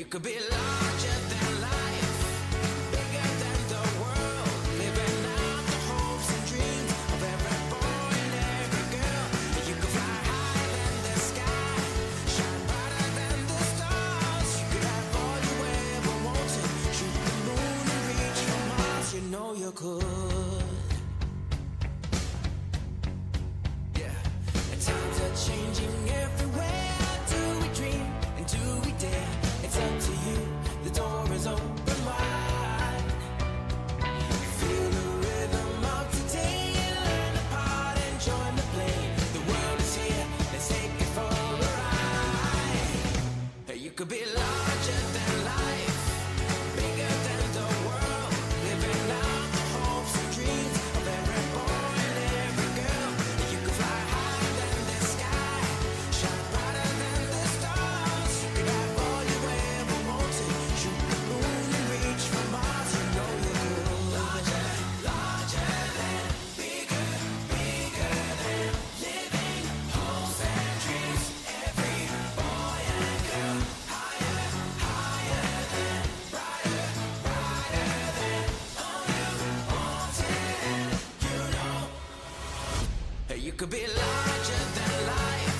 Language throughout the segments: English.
could be larger than life, bigger than the world, living out the hopes and dreams of every boy and every girl. You could fly higher than the sky, shine brighter than the stars. You could have all you ever wanted, shoot the moon and reach for Mars. You know you could. Yeah, and times are changing everywhere. Do we dream and do we dare? It's up to you, the door is open wide. Feel the rhythm of today, learn the part and join the play. The world is here, let's take it for a ride. Hey, you could be larger than life, bigger than the world, living out the hopes and dreams of every boy and every girl. You could fly higher than the sky, shine brighter than the stars. You could have all you ever wanted, shoot the moon and reach for Mars. You know you could. Larger, larger than, bigger, bigger than, living hopes and dreams. Every boy and girl, higher, higher than, brighter, brighter than, all you wanted. You know, hey, you could be larger than life,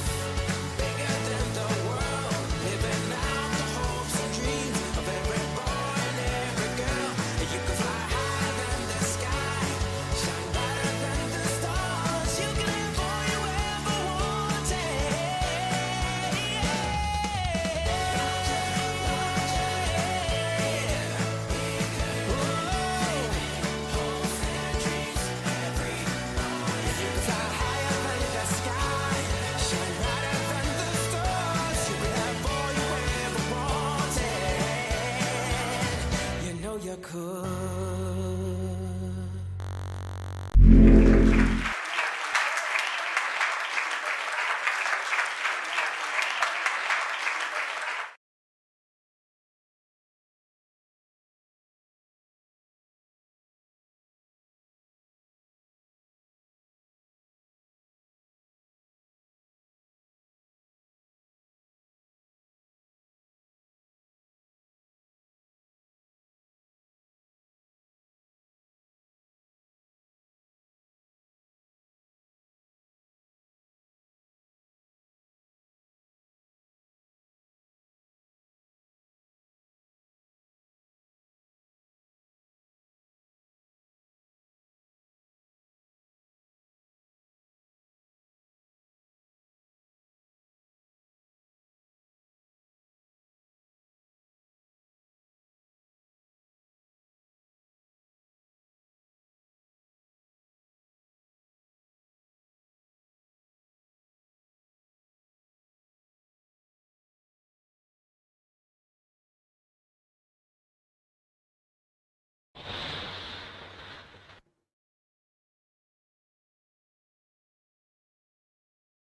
bigger than the world, living out the hopes and dreams of every boy and every girl. You could fly higher than the sky, shine brighter than the stars. You can have all you ever wanted. Hopes and dreams, every boy. You could fly higher than the sky, shine brighter than the stars. You could have all you ever wanted. You know you could.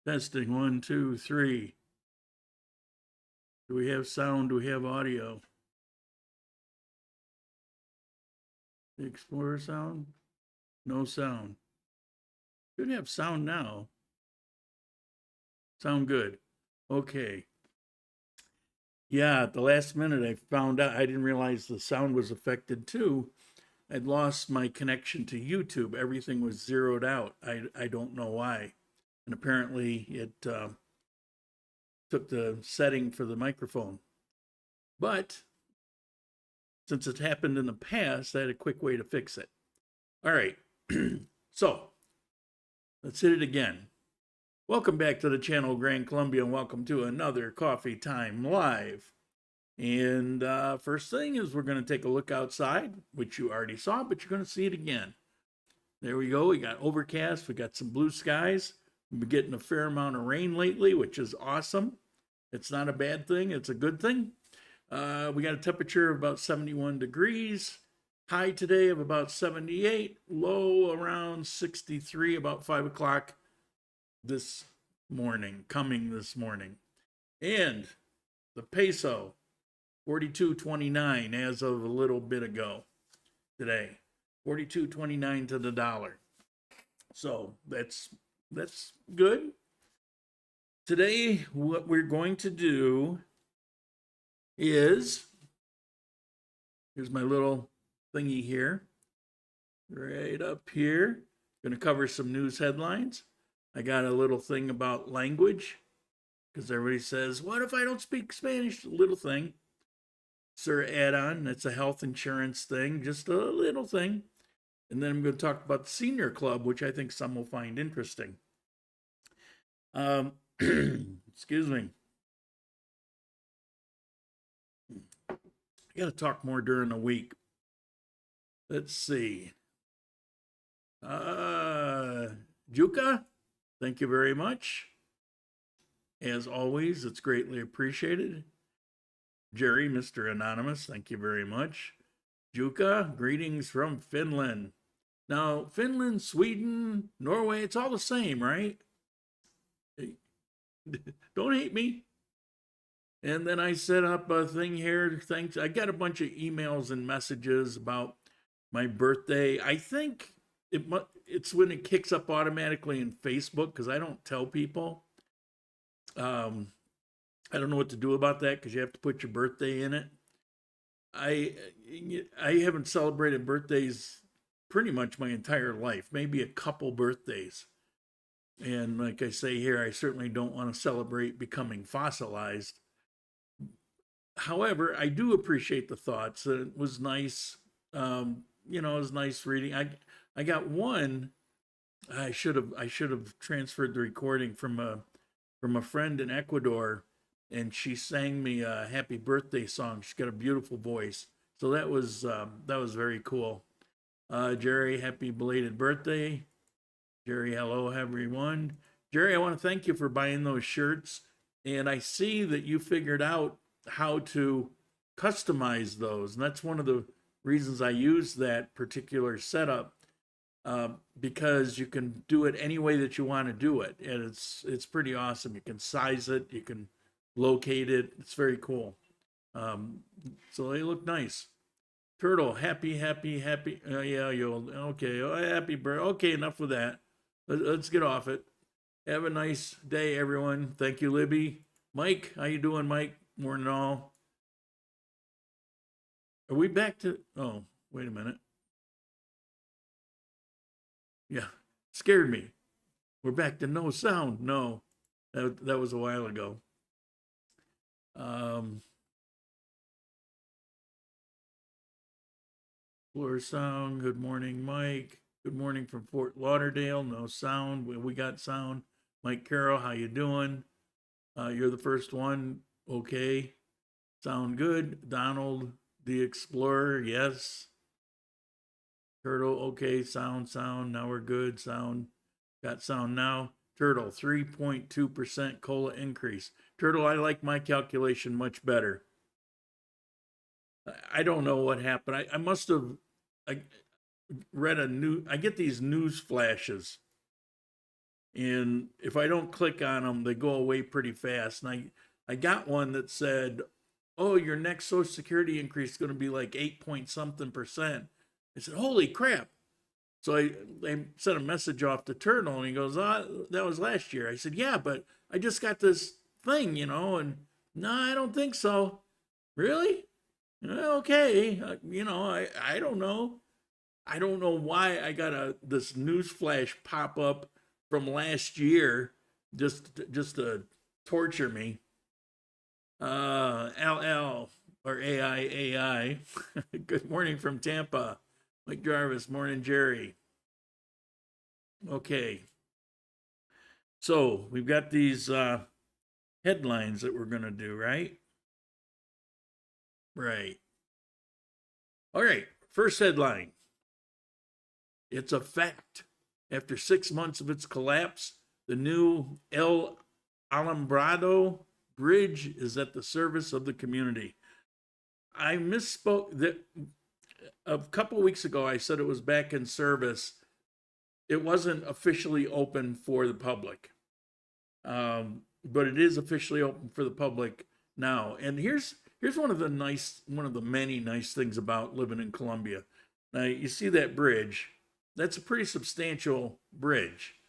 Testing 1, 2, 3. Do we have sound? Do we have audio? The Explorer sound? No sound. Should have sound now. Sound good. Okay. Yeah, at the last minute I found out, I didn't realize the sound was affected too. I'd lost my connection to YouTube. Everything was zeroed out. I don't know why. And apparently it took the setting for the microphone. But since it happened in the past, I had a quick way to fix it. All right. So let's hit it again. Welcome back to the channel, Grand Columbia, and welcome to another Coffee Time Live. And first thing is we're going to take a look outside, which you already saw, but you're going to see it again. There we go. We got overcast. We got some blue skies. We've been getting a fair amount of rain lately, which is awesome. It's not a bad thing. It's a good thing. We got a temperature of about 71 degrees. High today of about 78. Low around 63, about 5 o'clock this morning, coming this morning. And the peso, 42.29 as of a little bit ago today. 42.29 to the dollar. So that's good. Today, what we're going to do is Here's my little thingy here. Right up here. Going to cover some news headlines. I got a little thing about language because everybody says, what if I don't speak Spanish? A little thing. Sir add-on. That's a health insurance thing. Just a little thing. And then I'm going to talk about the senior club, which I think some will find interesting. Excuse me. I got to talk more during the week. Let's see. Juka, thank you very much. As always, it's greatly appreciated. Jerry, Mr. Anonymous, thank you very much. Juka, greetings from Finland. Now, Finland, Sweden, Norway, it's all the same, right? Don't hate me. And then I set up a thing here. Thanks. I got a bunch of emails and messages about my birthday. I think it's when it kicks up automatically in Facebook because I don't tell people. I don't know what to do about that because you have to put your birthday in it. I haven't celebrated birthdays pretty much my entire life, maybe a couple birthdays. And like I say here, I certainly don't want to celebrate becoming fossilized. However, I do appreciate the thoughts. It was nice. It was nice reading. I got one. I should have transferred the recording from a friend in Ecuador, and she sang me a happy birthday song. She's got a beautiful voice, so that was very cool. Jerry, happy belated birthday. Jerry, hello everyone. Jerry, I want to thank you for buying those shirts, and I see that you figured out how to customize those, and that's one of the reasons I use that particular setup, because you can do it any way that you want to do it, and it's pretty awesome. You can size it, you can locate it. It's very cool. So they look nice. Turtle, happy. Yeah, you'll okay. Oh, happy birthday. Okay, enough with that. Let's get off it. Have a nice day, everyone. Thank you, Libby. Mike, how you doing, Mike? Morning all. Are we back to? Oh, wait a minute. Yeah, scared me. We're back to no sound. No, that was a while ago. Floor sound. Good morning, Mike. Good morning from Fort Lauderdale. No sound. We got sound. Mike Carroll, how you doing? You're the first one. Okay. Sound good. Donald, the Explorer. Yes. Turtle. Okay. Sound. Now we're good. Sound. Got sound now. Turtle, 3.2% COLA increase. Turtle, I like my calculation much better. I don't know what happened. I must have read I get these news flashes, and if I don't click on them, they go away pretty fast. And I got one that said, oh, your next Social Security increase is going to be like 8-point-something%. I said, holy crap. So I sent a message off to Turtle, and he goes, oh, that was last year. I said, yeah, but I just got this thing, and no, I don't think so. Really? Okay. I don't know. I don't know why I got this news flash pop up from last year just to torture me. LL or AI. Good morning from Tampa. Mike Jarvis, morning, Jerry. Okay. So we've got these headlines that we're going to do, right? Right. All right. First headline. It's a fact. After 6 months of its collapse, the new El Alumbrado Bridge is at the service of the community. I misspoke. That a couple weeks ago, I said it was back in service. It wasn't officially open for the public, but it is officially open for the public now. And here's one of the many nice things about living in Colombia. Now you see that bridge. That's a pretty substantial bridge,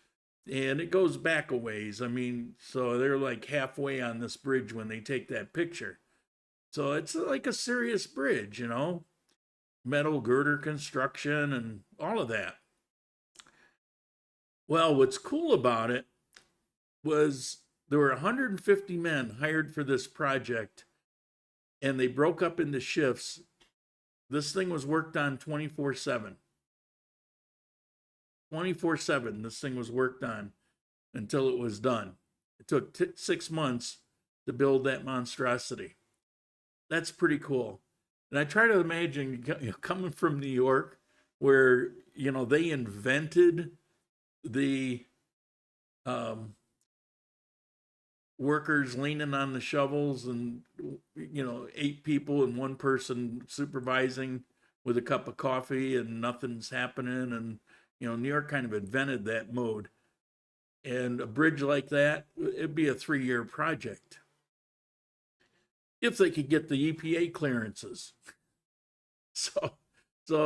and it goes back a ways. I mean, so they're like halfway on this bridge when they take that picture. So it's like a serious bridge, metal girder construction and all of that. Well, what's cool about it was there were 150 men hired for this project, and they broke up into shifts. This thing was worked on 24/7. 24/7, this thing was worked on until it was done. It took 6 months to build that monstrosity. That's pretty cool. And I try to imagine, coming from New York, where, they invented the workers leaning on the shovels and, 8 people and 1 person supervising with a cup of coffee and nothing's happening. And, New York kind of invented that mode. And a bridge like that, it'd be a 3-year project, if they could get the EPA clearances. So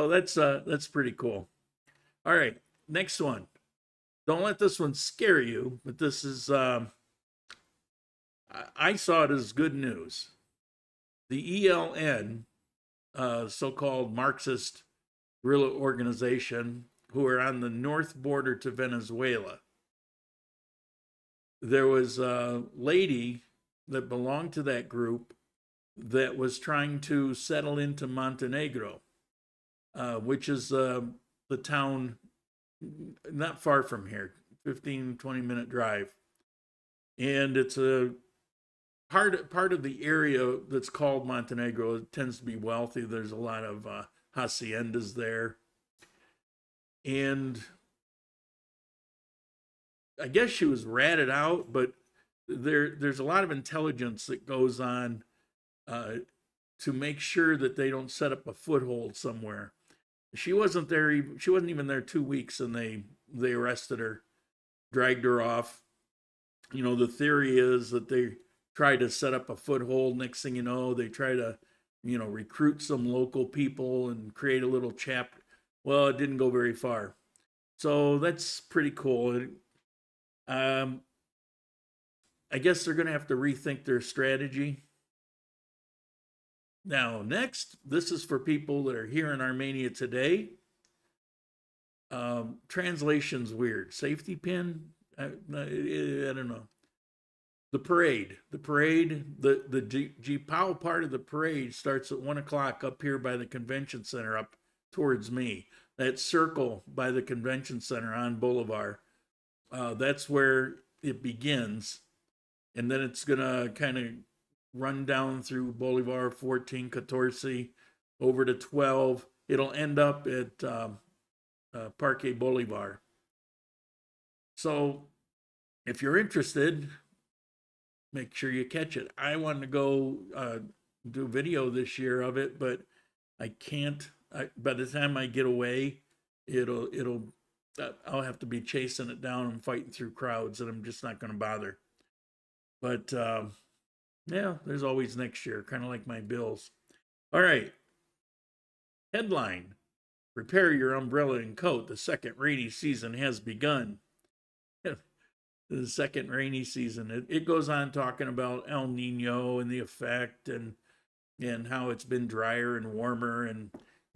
that's pretty cool. All right, next one. Don't let this one scare you, but this is, I saw it as good news. The ELN, so-called Marxist guerrilla organization, who are on the north border to Venezuela. There was a lady that belonged to that group that was trying to settle into Montenegro, which is the town not far from here, 15, 20-minute drive. And it's a part of the area that's called Montenegro. It tends to be wealthy. There's a lot of haciendas there. And I guess she was ratted out, but there's a lot of intelligence that goes on to make sure that they don't set up a foothold somewhere. She wasn't there. She wasn't even there 2 weeks, and they arrested her, dragged her off. The theory is that they try to set up a foothold. Next thing you know, they try to, recruit some local people and create a little chapter. Well, it didn't go very far. So that's pretty cool. I guess they're going to have to rethink their strategy. Now, next, this is for people that are here in Armenia today. Translation's weird. Safety pin? I don't know. The parade, the G-POW part of the parade starts at 1 o'clock up here by the convention center up towards me. That circle by the convention center on Boulevard, that's where it begins. And then it's going to kind of run down through Boulevard 14, 14, over to 12. It'll end up at Parque Bolivar. So if you're interested, make sure you catch it. I wanted to go do video this year of it, but I can't. By the time I get away, I'll have to be chasing it down and fighting through crowds, and I'm just not going to bother. But yeah, there's always next year, kind of like my bills. All right. Headline: Prepare your umbrella and coat. The second rainy season has begun. The second rainy season. It goes on talking about El Nino and the effect and how it's been drier and warmer and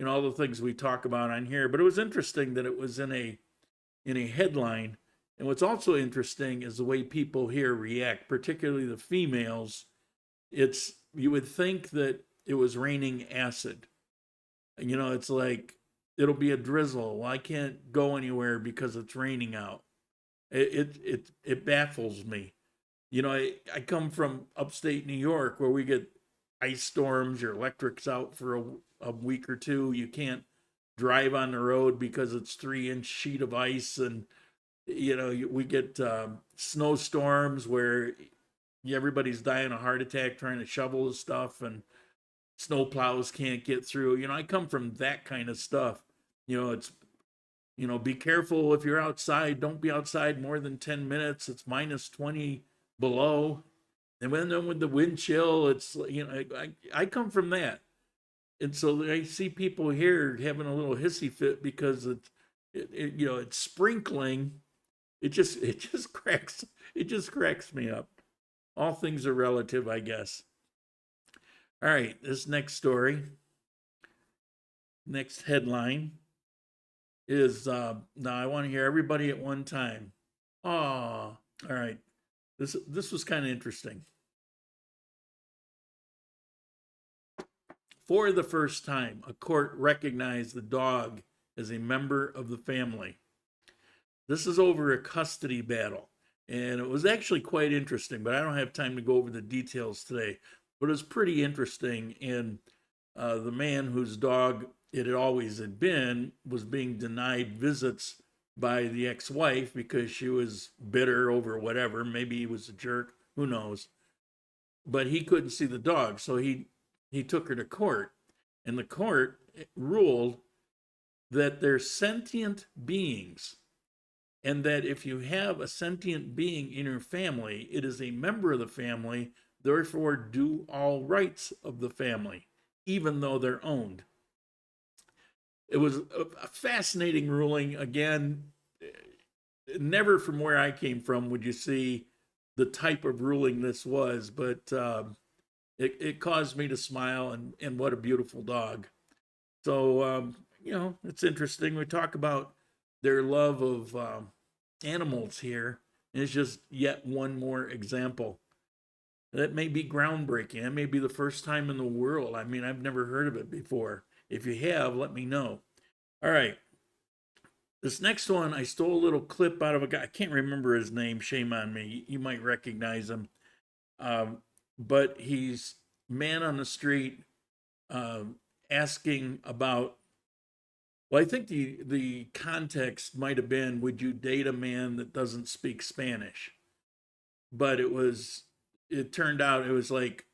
all the things we talk about on here. But it was interesting that it was in a headline. And what's also interesting is the way people here react, particularly the females. You would think that it was raining acid. It's like it'll be a drizzle. Well, I can't go anywhere because it's raining out. It baffles me. I come from upstate New York where we get ice storms. Your electric's out for a week or two. You can't drive on the road because it's 3-inch sheet of ice, and we get snowstorms where everybody's dying a heart attack trying to shovel the stuff, and snow plows can't get through. I come from that kind of stuff. It's be careful if you're outside. Don't be outside more than 10 minutes. It's minus 20 below. And then with the wind chill, it's, I come from that. And so I see people here having a little hissy fit because it's sprinkling. It just cracks me up. All things are relative, I guess. All right, this next story. Next headline is now I want to hear everybody at one time. Oh, all right. This was kind of interesting. For the first time, a court recognized the dog as a member of the family. This is over a custody battle, and it was actually quite interesting, but I don't have time to go over the details today. But it was pretty interesting, and the man whose dog it had always had been was being denied visits by the ex-wife because she was bitter over whatever. Maybe he was a jerk, who knows. But he couldn't see the dog, so he took her to court, and the court ruled that they're sentient beings, and that if you have a sentient being in your family, it is a member of the family, therefore due all rights of the family, even though they're owned. It was a fascinating ruling. Again, never from where I came from would you see the type of ruling this was, but it caused me to smile, and what a beautiful dog. So, it's interesting. We talk about their love of animals here, and it's just yet one more example. That may be groundbreaking. That may be the first time in the world. I mean, I've never heard of it before. If you have, let me know. All right. This next one, I stole a little clip out of a guy. I can't remember his name. Shame on me. You might recognize him. But he's man on the street asking about, well, I think the context might have been, would you date a man that doesn't speak Spanish? But it turned out it was like,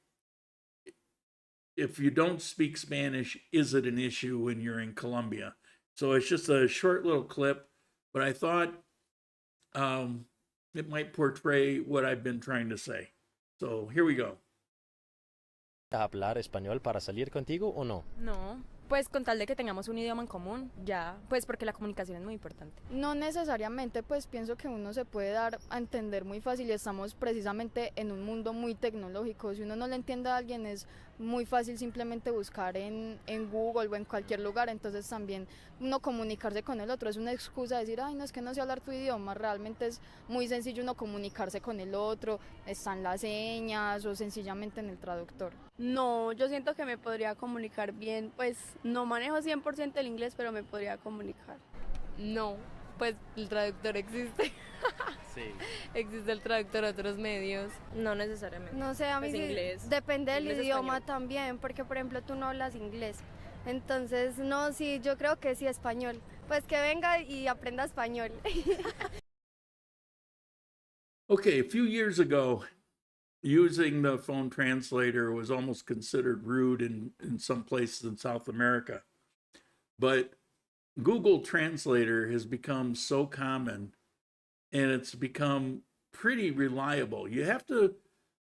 if you don't speak Spanish, is it an issue when you're in Colombia? So it's just a short little clip, but I thought it might portray what I've been trying to say. So here we go. ¿Hablar español para salir contigo o no? No, pues con tal de que tengamos un idioma en común, ya, pues porque la comunicación es muy importante. No necesariamente, pues pienso que uno se puede dar a entender muy fácil y estamos precisamente en un mundo muy tecnológico. Si uno no le entiende a alguien es muy fácil simplemente buscar en Google o en cualquier lugar, entonces también uno comunicarse con el otro es una excusa de decir, ay, no, es que no sé hablar tu idioma, realmente es muy sencillo uno comunicarse con el otro, están las señas o sencillamente en el traductor. No, yo siento que me podría comunicar bien, pues no manejo 100% el inglés, pero me podría comunicar. No, pues el traductor existe. Sí. Existe el traductor a otros medios. No necesariamente. No sé, a mí Pues sí, inglés. depende del Inglés, idioma español. también, porque por ejemplo tú no hablas inglés. Entonces, no, sí, yo creo que sí español. Pues que venga y aprenda español. Okay, a few years ago, using the phone translator was almost considered rude in some places in South America. But Google Translator has become so common, and it's become pretty reliable. You have to,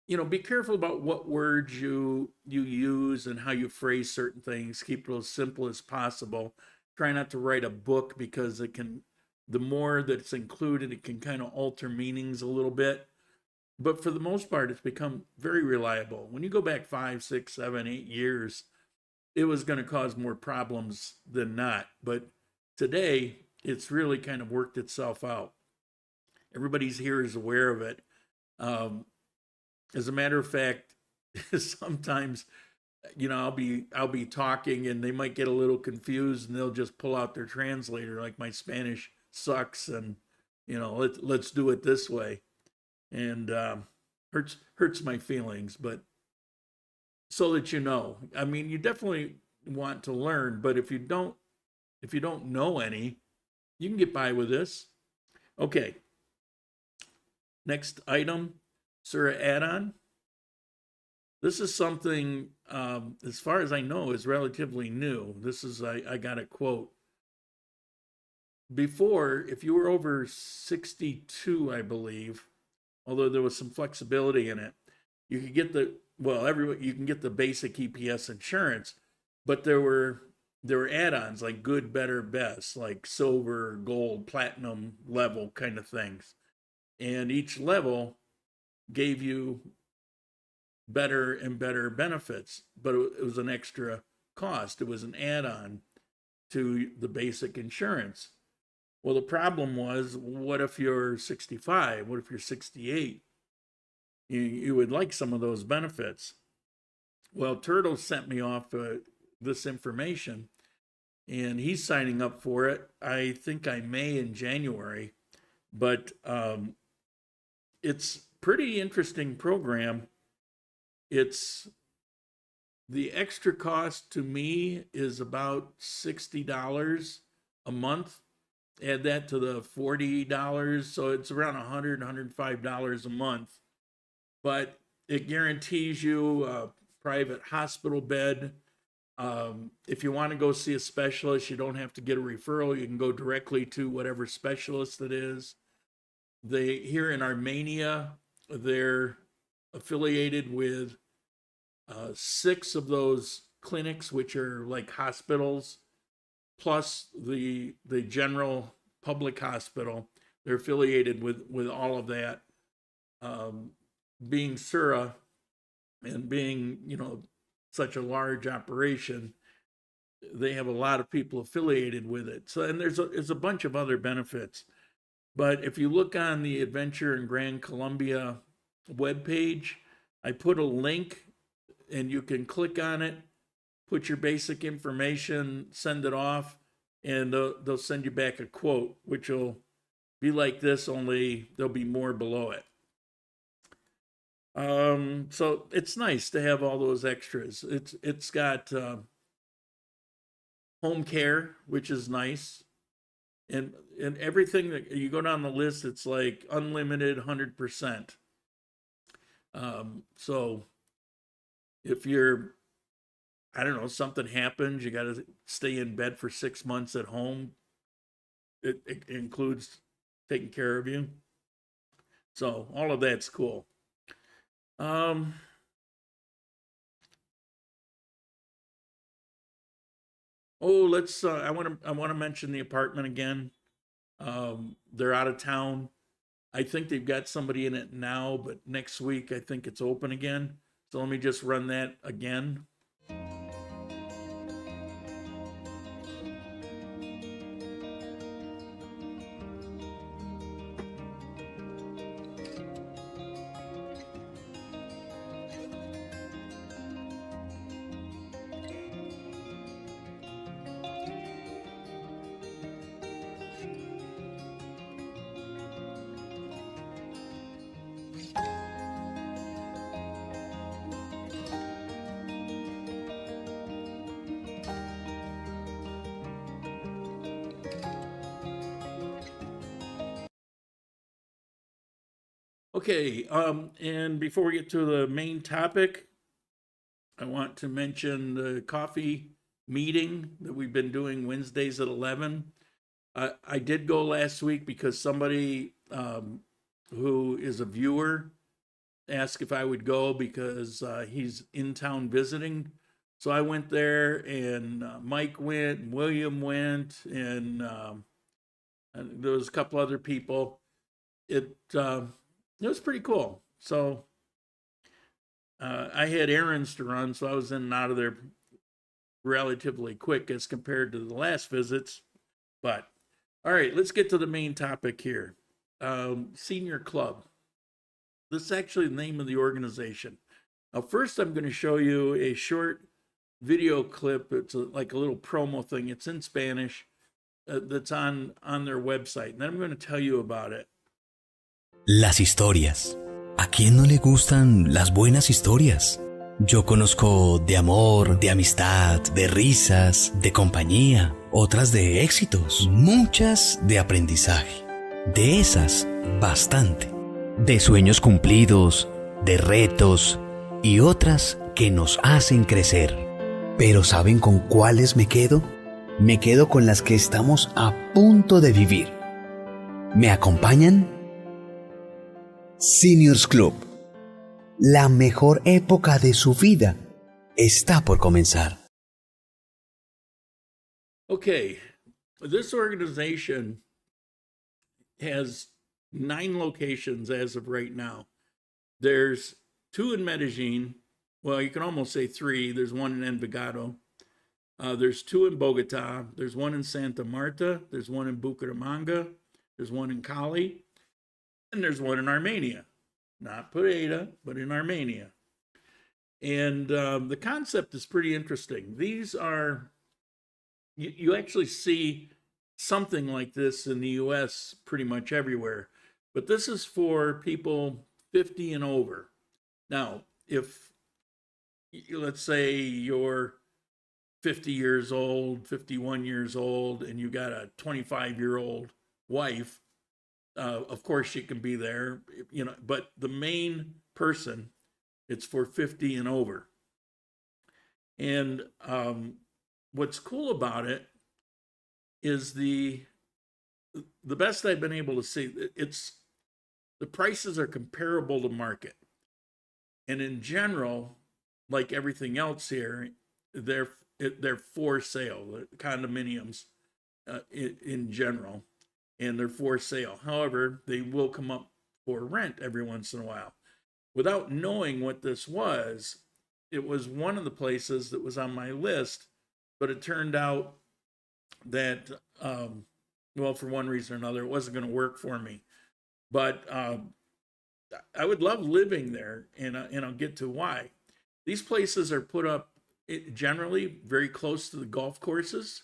be careful about what words you use and how you phrase certain things. Keep it as simple as possible. Try not to write a book because the more that's included, it can kind of alter meanings a little bit. But for the most part, it's become very reliable. When you go back 5, 6, 7, 8 years, it was going to cause more problems than not. But today, it's really kind of worked itself out. Everybody's here is aware of it. As a matter of fact, sometimes, I'll be talking and they might get a little confused and they'll just pull out their translator, like my Spanish sucks, and let's do it this way, and hurts my feelings. But so that I mean, you definitely want to learn, but if you don't know any, you can get by with this. Okay. Next item, Sura add-on. This is something, as far as I know, is relatively new. This is, I got a quote. Before, if you were over 62, I believe, although there was some flexibility in it, you could get you can get the basic EPS insurance, but there were add-ons like good, better, best, like silver, gold, platinum level kind of things. And each level gave you better and better benefits, but it was an extra cost. It was an add-on. to the basic insurance. Well, the problem was, what if you're 65? What if you're 68? You would like some of those benefits. Well, Turtle sent me off this information, and he's signing up for it. I think I may in January, but it's pretty interesting program. It's the extra cost to me is about $60 a month. Add that to the $40, so it's around $100, $105 a month. But it guarantees you a private hospital bed. If you want to go see a specialist, you don't have to get a referral. You can go directly to whatever specialist it is. Here in Armenia, they're affiliated with 6 of those clinics, which are like hospitals, plus the general public hospital. They're affiliated with all of that. Being Sura and being, such a large operation, they have a lot of people affiliated with it. So, and there's a bunch of other benefits. But if you look on the Adventure in Grand Colombia webpage, I put a link and you can click on it, put your basic information, send it off, and they'll send you back a quote, which will be like this, only there'll be more below it. So it's nice to have all those extras. It's got home care, which is nice. And everything that you go down the list, it's like unlimited 100%. So if you're, I don't know, something happens, you got to stay in bed for 6 months at home, it includes taking care of you. So all of that's cool. I want to mention the apartment again. They're out of town. I think they've got somebody in it now, but next week I think it's open again. So let me just run that again. Okay, and before we get to the main topic, I want to mention the coffee meeting that we've been doing Wednesdays at 11. I did go last week because somebody who is a viewer asked if I would go because he's in town visiting. So I went there, and Mike went, and William went, and there was a couple other people. It was pretty cool. So I had errands to run, so I was in and out of there relatively quick as compared to the last visits. But all right, let's get to the main topic here. Senior Club. This is actually the name of the organization. Now, first I'm going to show you a short video clip. It's like a little promo thing. It's in Spanish that's on their website. And then I'm going to tell you about it. Las historias. ¿A quién no le gustan las buenas historias? Yo conozco de amor, de amistad, de risas, de compañía, otras de éxitos, muchas de aprendizaje. De esas, bastante. De sueños cumplidos, de retos y otras que nos hacen crecer. Pero ¿saben con cuáles me quedo? Me quedo con las que estamos a punto de vivir. ¿Me acompañan? Seniors Club. La mejor época de su vida está por comenzar. Okay, this organization has 9 locations as of right now. There's 2 in Medellin. Well, you can almost say 3. There's one in Envigado. There's 2 in Bogota. There's 1 in Santa Marta. There's 1 in Bucaramanga. There's 1 in Cali. And there's 1 in Armenia. Not Pareda, but in Armenia. And the concept is pretty interesting. These are, you actually see something like this in the US pretty much everywhere. But this is for people 50 and over. Now, if, let's say you're 50 years old, 51 years old, and you got a 25-year-old wife, of course she can be there, you know, but the main person, it's for 50 and over. And what's cool about it is the best I've been able to see, the prices are comparable to market. And in general, like everything else here, they're for sale, the condominiums in general, and they're for sale. However, they will come up for rent every once in a while. Without knowing what this was, it was one of the places that was on my list, but it turned out that, well, for one reason or another, it wasn't going to work for me. But I would love living there, and I'll get to why. These places are put up generally very close to the golf courses.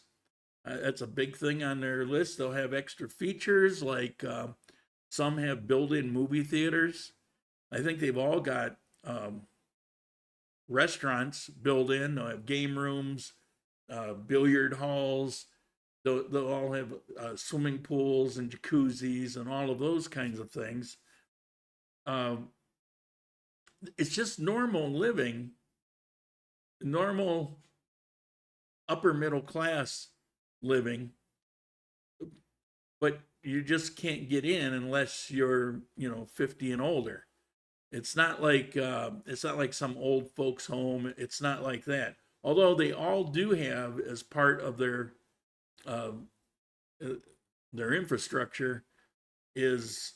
That's a big thing on their list. They'll have extra features, like some have built-in movie theaters. I think they've all got restaurants built in. They'll have game rooms, billiard halls. They'll all have swimming pools and jacuzzis and all of those kinds of things. It's just normal living, normal upper middle class living, but you just can't get in unless you're, 50 and older. It's not like some old folks home. It's not like that. Although they all do have, as part of their infrastructure, is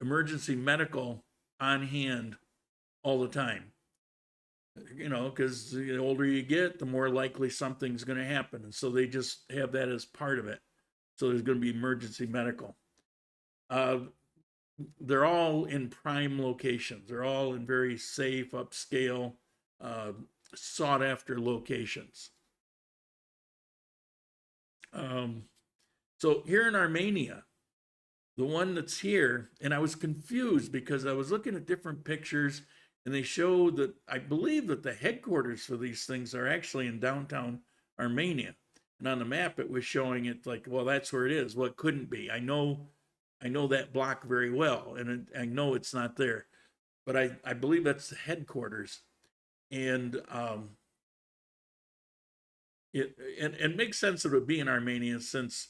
emergency medical on hand all the time. Because the older you get, the more likely something's going to happen. And so they just have that as part of it. So there's going to be emergency medical. They're all in prime locations. They're all in very safe, upscale, sought after locations. So here in Armenia, the one that's here, and I was confused because I was looking at different pictures, and they show that I believe that the headquarters for these things are actually in downtown Armenia. And on the map, it was showing it like, well, that's where it is. Well, it couldn't be. I know that block very well, and I know it's not there. But I believe that's the headquarters. And it makes sense that it would be in Armenia, since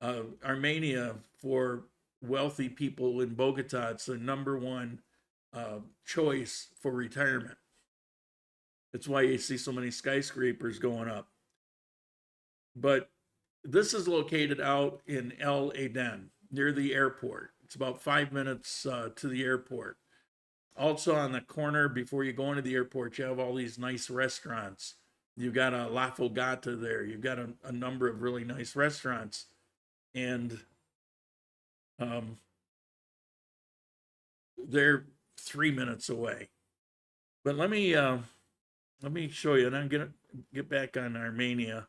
Armenia, for wealthy people in Bogota, it's the #1 choice for retirement. It's why you see so many skyscrapers going up. But this is located out in El Aden, near the airport. It's about 5 minutes to the airport. Also on the corner, before you go into the airport, you have all these nice restaurants. You've got a La Fogata there. You've got a number of really nice restaurants. And they're 3 minutes away. But let me show you, and I'm gonna get back on Armenia.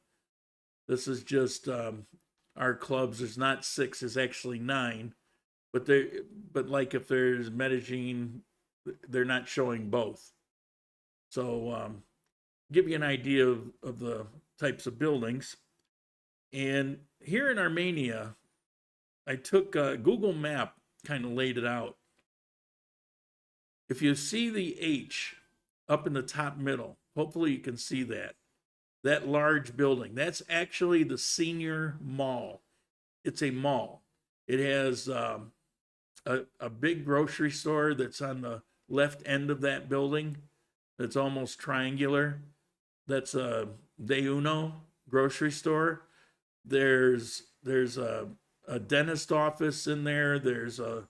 This is just our clubs. There's not 6, there's actually 9. But like if there's Medellin, they're not showing both. So give you an idea of the types of buildings. And here in Armenia, I took Google Map, kind of laid it out. If you see the H up in the top middle, hopefully you can see that large building. That's actually the Senior Mall. It's a mall. It has a big grocery store that's on the left end of that building. That's almost triangular. That's a De Uno grocery store. There's a dentist office in there. There's a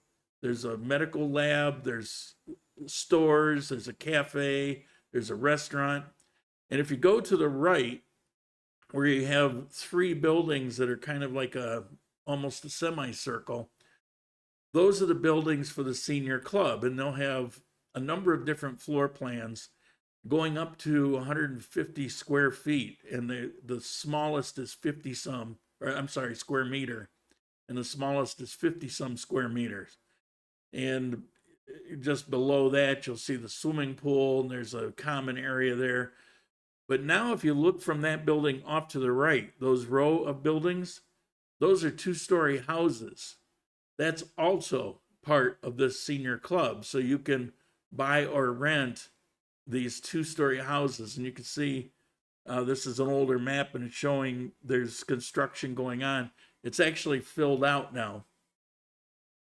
medical lab. There's stores. There's a cafe. There's a restaurant. And if you go to the right, where you have 3 buildings that are kind of like almost a semicircle, those are the buildings for the senior club, and they'll have a number of different floor plans going up to 150 square feet, and the smallest is 50 some, or I'm sorry, square meter, and the smallest is 50 some square meters. And just below that, you'll see the swimming pool, and there's a common area there. But now if you look from that building off to the right, those row of buildings, those are 2-story houses. That's also part of this senior club. So you can buy or rent these 2-story houses. And you can see this is an older map, and it's showing there's construction going on. It's actually filled out now.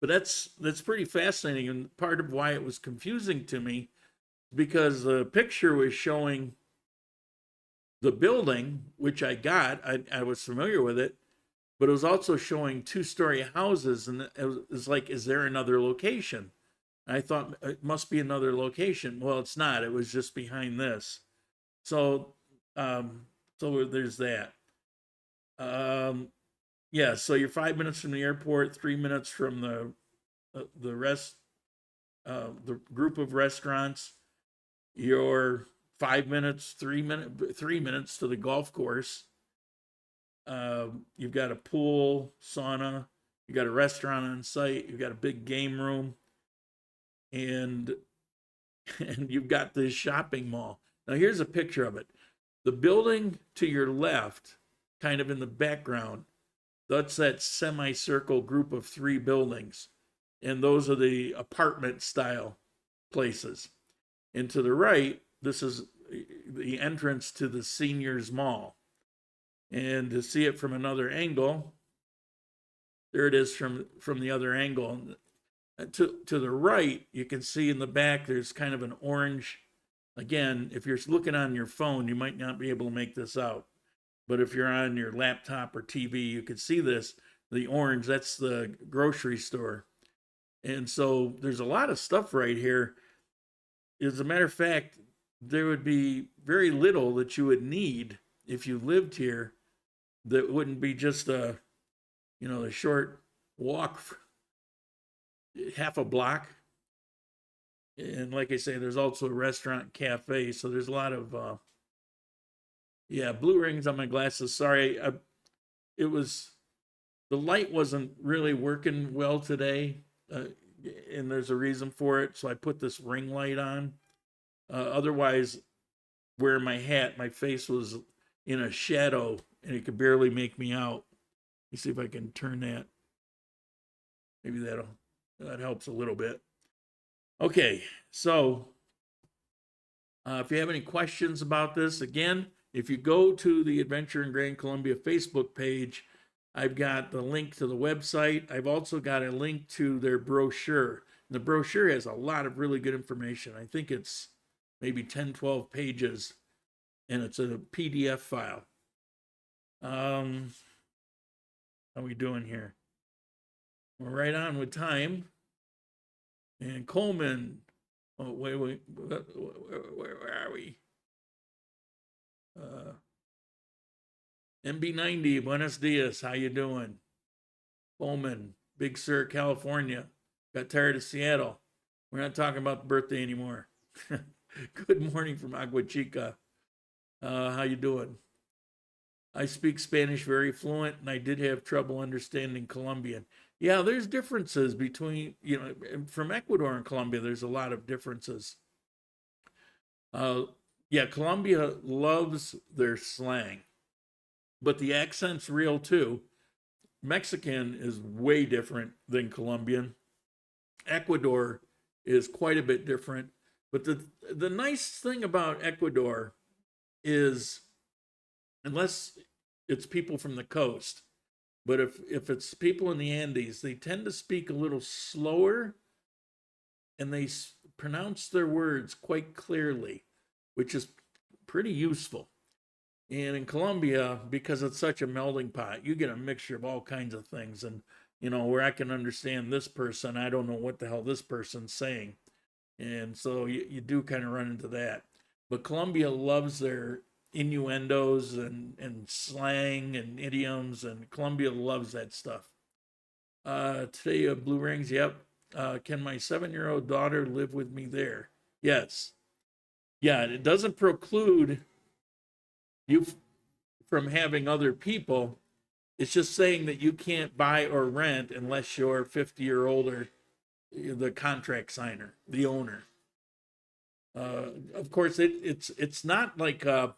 But that's pretty fascinating. And part of why it was confusing to me, because the picture was showing the building, which I got, I was familiar with it, but it was also showing 2-story houses, and it was like, is there another location? I thought it must be another location. Well, it's not. It was just behind this. So, so there's that. Yeah. So you're 5 minutes from the airport, 3 minutes from the group of restaurants. You're 5 minutes, 3 minutes to the golf course. You've got a pool, sauna. You got a restaurant on site. You've got a big game room. And you've got this shopping mall. Now here's a picture of it. The building to your left, kind of in the background, that's that semicircle group of 3 buildings. And those are the apartment style places. And to the right, this is the entrance to the seniors mall. And to see it from another angle, there it is from the other angle. To the right, you can see in the back, there's kind of an orange. Again, if you're looking on your phone, you might not be able to make this out. But if you're on your laptop or TV, you can see this. The orange, that's the grocery store. And so there's a lot of stuff right here. As a matter of fact, there would be very little that you would need if you lived here that wouldn't be just a short walk, half a block. And like I say, there's also a restaurant, cafe. So there's a lot of, blue rings on my glasses. Sorry, the light wasn't really working well today. And there's a reason for it. So I put this ring light on. Otherwise, wearing my hat, my face was in a shadow and it could barely make me out. Let me see if I can turn that. Maybe that helps a little bit. Okay, so if you have any questions about this, again, if you go to the Adventure in Grand Columbia Facebook page, I've got the link to the website. I've also got a link to their brochure. The brochure has a lot of really good information. I think it's maybe 10, 12 pages, and it's a PDF file. How are we doing here? We're right on with time. And Coleman, oh, wait, where are we? MB90, buenos dias, how you doing? Coleman, Big Sur, California. Got tired of Seattle. We're not talking about the birthday anymore. Good morning from Agua Chica. How you doing? I speak Spanish very fluent, and I did have trouble understanding Colombian. Yeah, there's differences between, from Ecuador and Colombia, there's a lot of differences. Colombia loves their slang, but the accent's real too. Mexican is way different than Colombian. Ecuador is quite a bit different. But the nice thing about Ecuador is, unless it's people from the coast, but if it's people in the Andes, they tend to speak a little slower, and they pronounce their words quite clearly, which is pretty useful. And in Colombia, because it's such a melting pot, you get a mixture of all kinds of things. And, where I can understand this person, I don't know what the hell this person's saying. And so you do kind of run into that. But Colombia loves their innuendos and slang and idioms, and Colombia loves that stuff. Today, Blue Rings, yep. Can my 7-year-old daughter live with me there? Yes. Yeah, it doesn't preclude you from having other people. It's just saying that you can't buy or rent unless you're 50 or older, the contract signer, the owner. Of course, it's not like a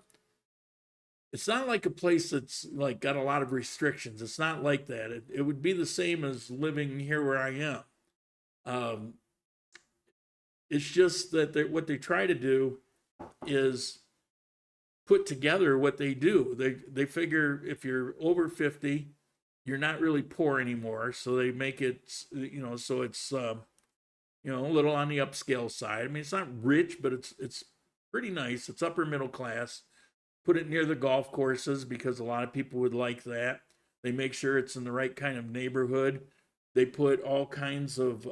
place that's like got a lot of restrictions. It's not like that. It would be the same as living here where I am. It's just that what they try to do is put together what they do. They figure if you're over 50, you're not really poor anymore. So they make it, so it's, a little on the upscale side. I mean, it's not rich, but it's pretty nice. It's upper middle class. Put it near the golf courses because a lot of people would like that. They make sure it's in the right kind of neighborhood. They put all kinds of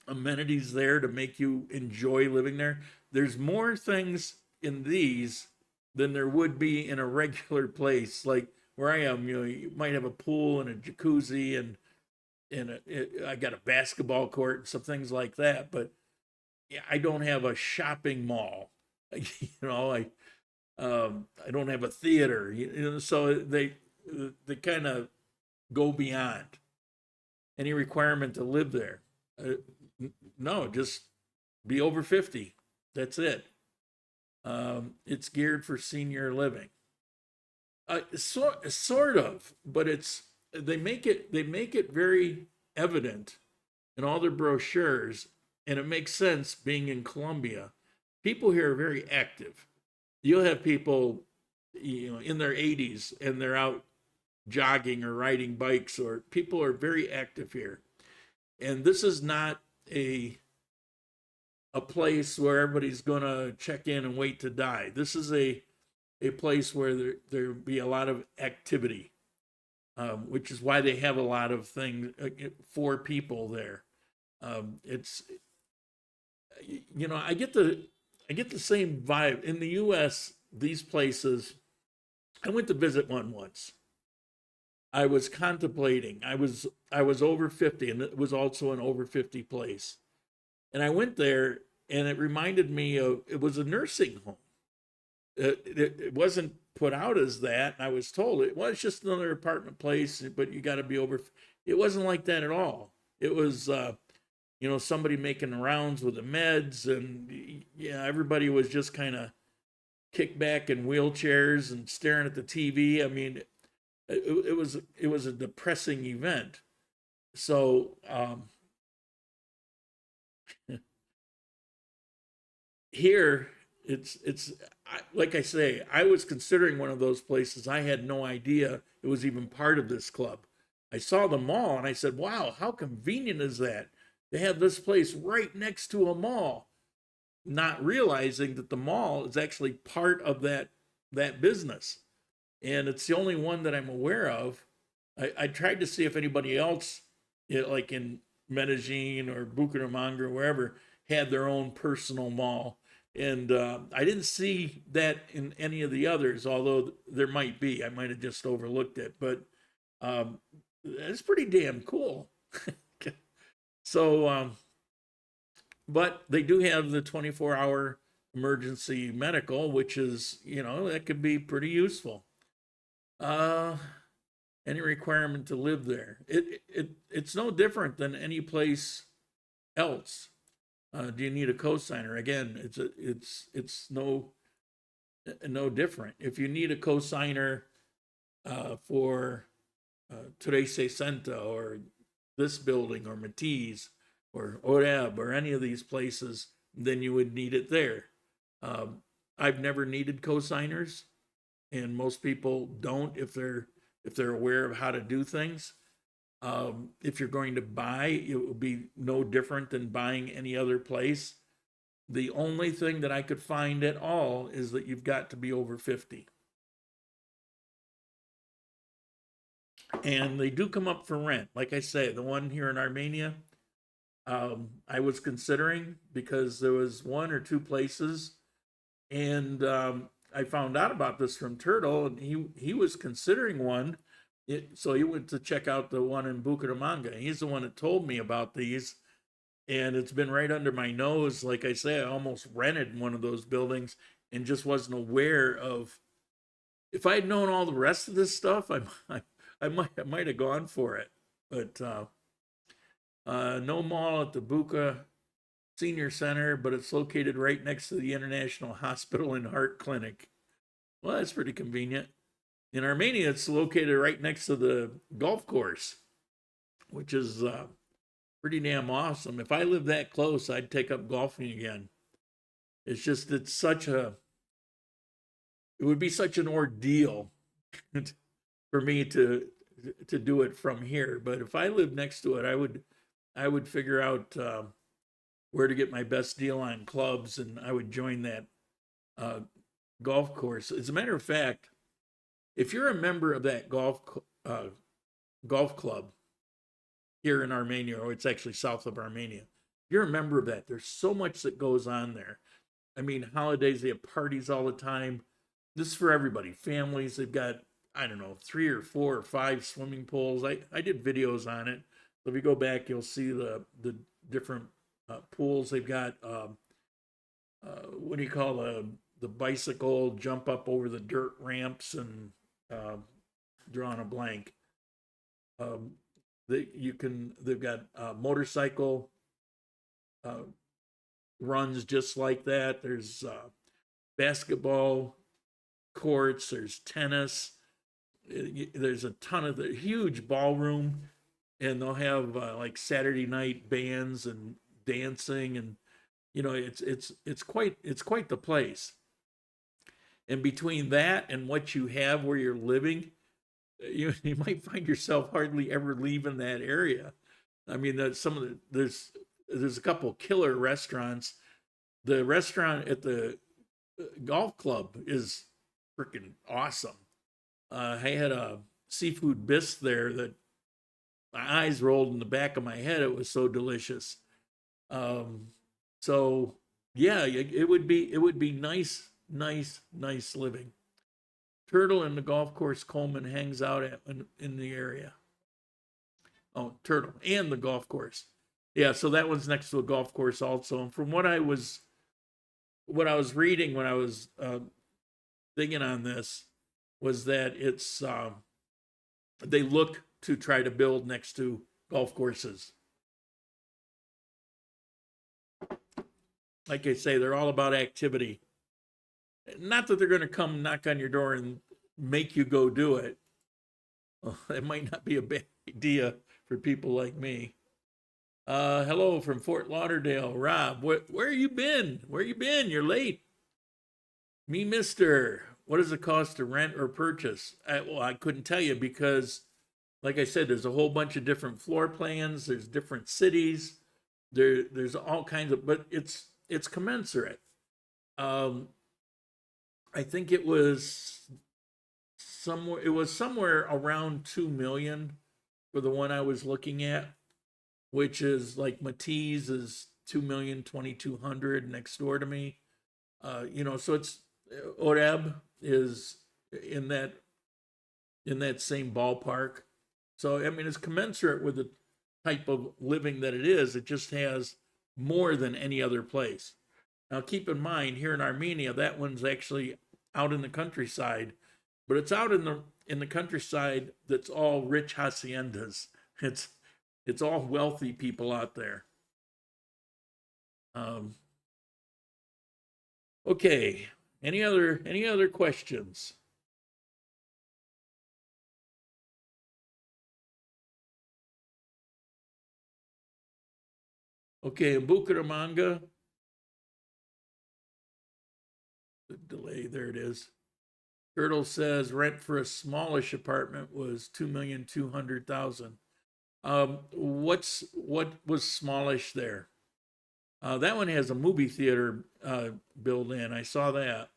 amenities there to make you enjoy living there. There's more things in these than there would be in a regular place. Like where I am, you might have a pool and a jacuzzi and I got a basketball court and some things like that, but I don't have a shopping mall. I don't have a theater. So they kind of go beyond any requirement to live there. No, just be over 50. That's it. It's geared for senior living. Sort of, but they make it very evident in all their brochures, and it makes sense being in Colombia. People here are very active. You'll have people, in their 80s and they're out jogging or riding bikes, or people are very active here. And this is not a place where everybody's going to check in and wait to die. This is a place where there'll be a lot of activity, which is why they have a lot of things for people there. I get the same vibe in the U.S. These places, I went to visit one once. I was contemplating. I was over 50, and it was also an over 50 place. And I went there, and it reminded me of, it was a nursing home. It wasn't put out as that. I was told it was just another apartment place, but you got to be over. It wasn't like that at all. It was, somebody making the rounds with the meds, and everybody was just kind of kicked back in wheelchairs and staring at the TV. I mean, it was a depressing event. So here it's like I say, I was considering one of those places. I had no idea it was even part of this club. I saw the mall and I said, wow, how convenient is that? They have this place right next to a mall, not realizing that the mall is actually part of that business. And it's the only one that I'm aware of. I tried to see if anybody else, like in Medellin or Bucaramanga or wherever, had their own personal mall. And I didn't see that in any of the others, although there might be. I might have just overlooked it. But it's pretty damn cool. So, but they do have the 24-hour emergency medical, which is, that could be pretty useful. Any requirement to live there. It's no different than any place else. Do you need a cosigner? Again, it's no different. If you need a cosigner for Teresa Senta or this building or Matisse or Oreb or any of these places, then you would need it there. I've never needed cosigners, and most people don't if they're aware of how to do things. If you're going to buy, it will be no different than buying any other place. The only thing that I could find at all is that you've got to be over 50. And they do come up for rent. Like I say, the one here in Armenia, I was considering because there was one or two places, and I found out about this from Turtle, and he was considering one. So he went to check out the one in Bucaramanga. He's the one that told me about these, and it's been right under my nose. Like I say, I almost rented one of those buildings and just wasn't aware of. If I had known all the rest of this stuff, I might have gone for it. But no mall at the Buca Senior Center, but it's located right next to the International Hospital and Heart Clinic. Well, that's pretty convenient. In Armenia, it's located right next to the golf course, which is pretty damn awesome. If I lived that close, I'd take up golfing again. It's just, it would be such an ordeal for me to do it from here. But if I lived next to it, I would figure out where to get my best deal on clubs, and I would join that golf course. As a matter of fact, if you're a member of that golf club here in Armenia, or it's actually south of Armenia, if you're a member of that, there's so much that goes on there. I mean, holidays, they have parties all the time. This is for everybody. Families, they've got, I don't know, 3 or 4 or 5 swimming pools. I did videos on it. So if you go back, you'll see the different pools. They've got, what do you call the bicycle jump up over the dirt ramps, and drawing a blank. They've got motorcycle runs just like that. There's basketball courts, there's tennis, there's a ton of the huge ballroom, and they'll have like Saturday night bands and dancing, and you know, it's quite the place. And between that and what you have where you're living, you might find yourself hardly ever leaving that area. I mean, there's a couple killer restaurants. The restaurant at the golf club is freaking awesome. I had a seafood bisque there that my eyes rolled in the back of my head. It was so delicious. So yeah, it would be nice living. Turtle in the golf course Coleman hangs out at in the area. Oh, Turtle and the golf course. Yeah, so that one's next to a golf course also. And from what I was reading when I was digging on this, was that it's they look to try to build next to golf courses. Like I say, they're all about activity. Not that they're going to come knock on your door and make you go do it. Well, that might not be a bad idea for people like me. Hello from Fort Lauderdale, Rob. Where you been? Where you been? You're late. Me, mister. What does it cost to rent or purchase? Well, I couldn't tell you because, like I said, there's a whole bunch of different floor plans. There's different cities. There's all kinds of, but it's commensurate. I think it was somewhere around 2 million for the one I was looking at, which is like Matisse is 2,200,000 next door to me. You know, so it's Oreb is in that same ballpark. So I mean, it's commensurate with the type of living that it is. It just has more than any other place. Now, keep in mind, here in Armenia, that one's actually out in the countryside, but it's out in the countryside that's all rich haciendas. It's all wealthy people out there. Okay. Any other questions? Okay, in Bucaramanga, the delay, there it is. Turtle says rent for a smallish apartment was 2,200,000. What was smallish there? That one has a movie theater built in. I saw that.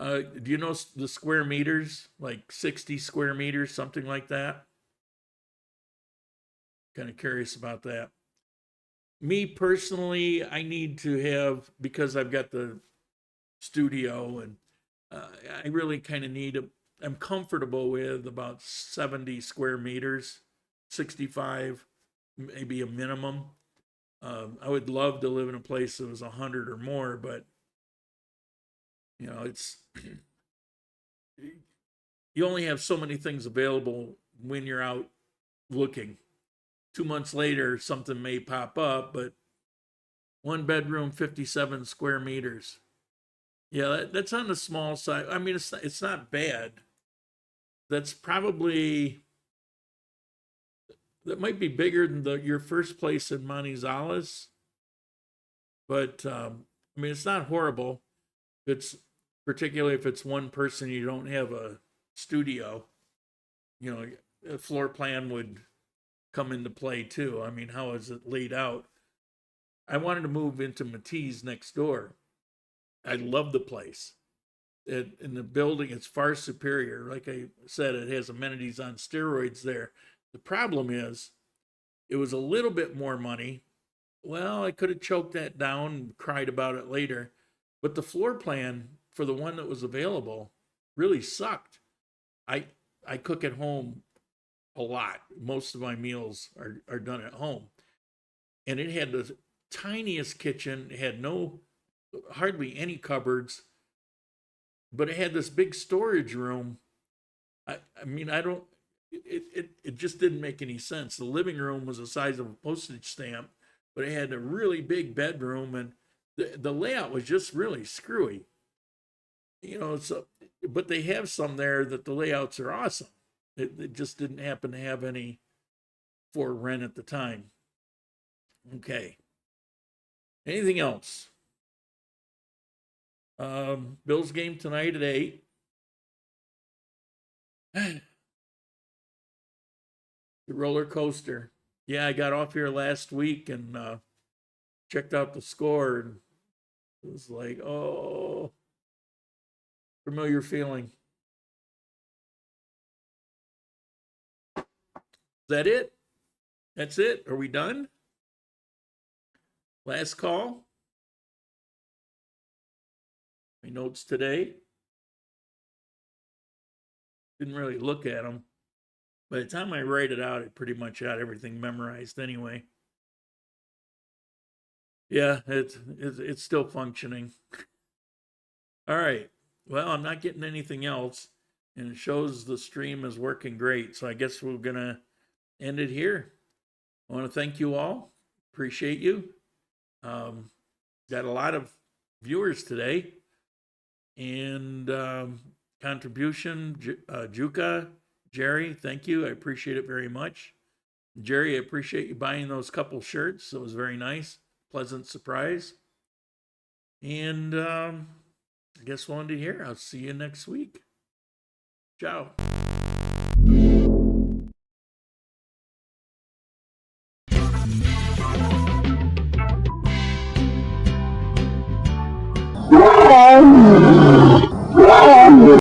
Do you know the square meters? Like 60 square meters, something like that? Kind of curious about that. Me personally, I need to have, because I've got the studio and I really kind of need I'm comfortable with about 70 square meters, 65, maybe a minimum. I would love to live in a place that was 100 or more, but you know, it's you only have so many things available when you're out looking. 2 months later, something may pop up, but 1 bedroom, 57 square meters. Yeah, that's on the small side. I mean, it's not bad. That's probably, that might be bigger than your first place in Manizales. But, I mean, it's not horrible. It's particularly if it's one person, you don't have a studio. You know, a floor plan would come into play too. I mean, how is it laid out? I wanted to move into Matisse next door. I love the place. In the building, it's far superior. Like I said, it has amenities on steroids there. The problem is, it was a little bit more money. Well, I could have choked that down and cried about it later. But the floor plan for the one that was available really sucked. I cook at home a lot. Most of my meals are done at home. And it had the tiniest kitchen. It had hardly any cupboards, but it had this big storage room. I mean, it just didn't make any sense. The living room was the size of a postage stamp, but it had a really big bedroom, and the layout was just really screwy. You know, but they have some there that the layouts are awesome. It just didn't happen to have any for rent at the time. Okay. Anything else? Bills game tonight at 8. The roller coaster. Yeah, I got off here last week and checked out the score, and it was like, oh, familiar feeling. Is that it? That's it? Are we done? Last call? My notes today. Didn't really look at them. By the time I write it out, I pretty much had everything memorized anyway. Yeah, it's still functioning. All right. Well, I'm not getting anything else, and it shows the stream is working great. So I guess we're gonna end it here. I want to thank you all. Appreciate you. Got a lot of viewers today, and contribution, Juka, Jerry, thank you. I appreciate it very much. Jerry, I appreciate you buying those couple shirts. It was very nice. Pleasant surprise. And I guess we'll end it here. I'll see you next week. Ciao.